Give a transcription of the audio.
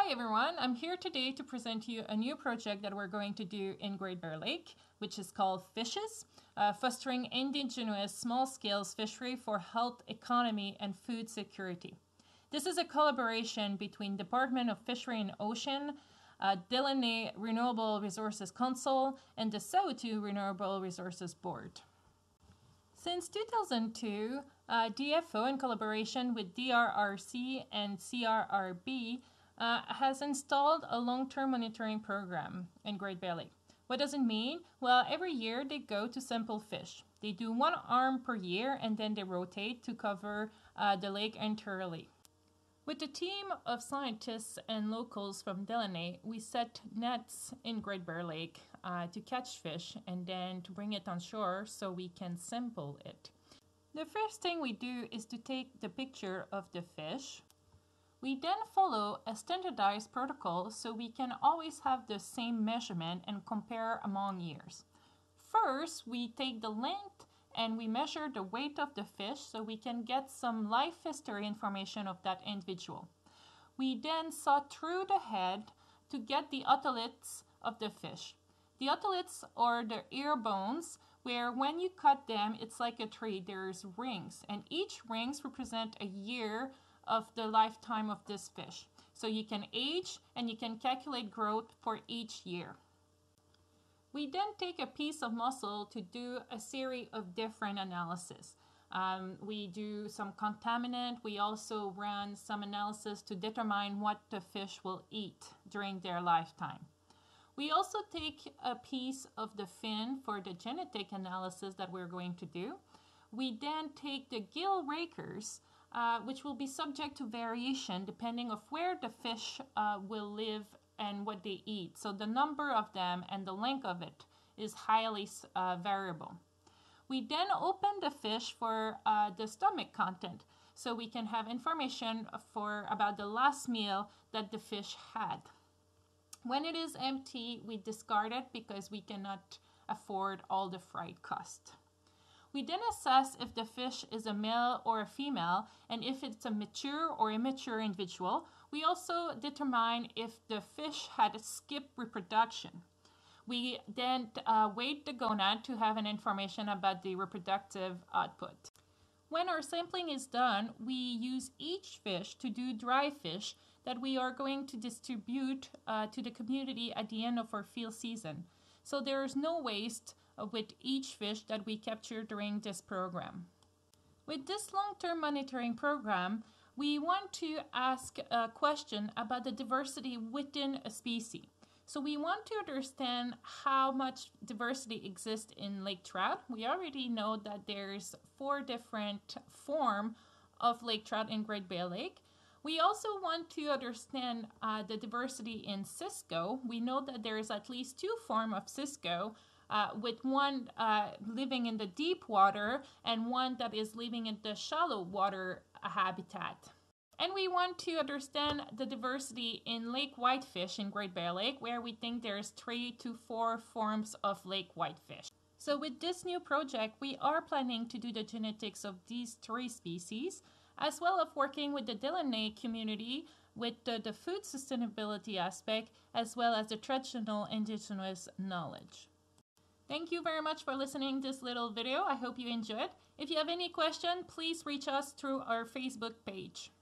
Hi everyone, I'm here today to present you a new project that we're going to do in Great Bear Lake, which is called Fishes, fostering indigenous small-scale fishery for health, economy, and food security. This is a collaboration between Department of Fishery and Ocean, Deliné Renewable Resources Council, and the Shatu Renewable Resources Board. Since 2002, DFO, in collaboration with DRRC and CRRB, has installed a long-term monitoring program in Great Bear Lake. What does it mean? Well, every year they go to sample fish. They do one arm per year and then they rotate to cover the lake entirely. With a team of scientists and locals from Deliné, we set nets in Great Bear Lake to catch fish and then to bring it on shore so we can sample it. The first thing we do is to take the picture of the fish. We then follow a standardized protocol so we can always have the same measurement and compare among years. First, we take the length and we measure the weight of the fish so we can get some life history information of that individual. We then saw through the head to get the otoliths of the fish. The otoliths are the ear bones where when you cut them, it's like a tree, there's rings, and each rings represent a year of the lifetime of this fish. So you can age and you can calculate growth for each year. We then take a piece of muscle to do a series of different analysis. We do some contaminant. We also run some analysis to determine what the fish will eat during their lifetime. We also take a piece of the fin for the genetic analysis that we're going to do. We then take the gill rakers, which will be subject to variation depending of where the fish will live and what they eat. So the number of them and the length of it is highly variable. We then open the fish for the stomach content so we can have information about the last meal that the fish had. When it is empty, we discard it because we cannot afford all the freight cost. We then assess if the fish is a male or a female, and if it's a mature or immature individual. We also determine if the fish had skipped reproduction. We then weight the gonad to have an information about the reproductive output. When our sampling is done, we use each fish to do dry fish that we are going to distribute to the community at the end of our field season. So there is no waste with each fish that we capture during this program. With this long-term monitoring program, we want to ask a question about the diversity within a species. So we want to understand how much diversity exists in Lake Trout. We already know that there's 4 different forms of Lake Trout in Great Bear Lake. We also want to understand the diversity in Cisco. We know that there is at least 2 forms of Cisco, with one living in the deep water and one that is living in the shallow water habitat. And we want to understand the diversity in Lake Whitefish in Great Bear Lake, where we think there's 3 to 4 forms of Lake Whitefish. So with this new project, we are planning to do the genetics of these 3 species, as well as working with the Deliné community with the food sustainability aspect, as well as the traditional indigenous knowledge. Thank you very much for listening to this little video. I hope you enjoyed. If you have any question, please reach us through our Facebook page.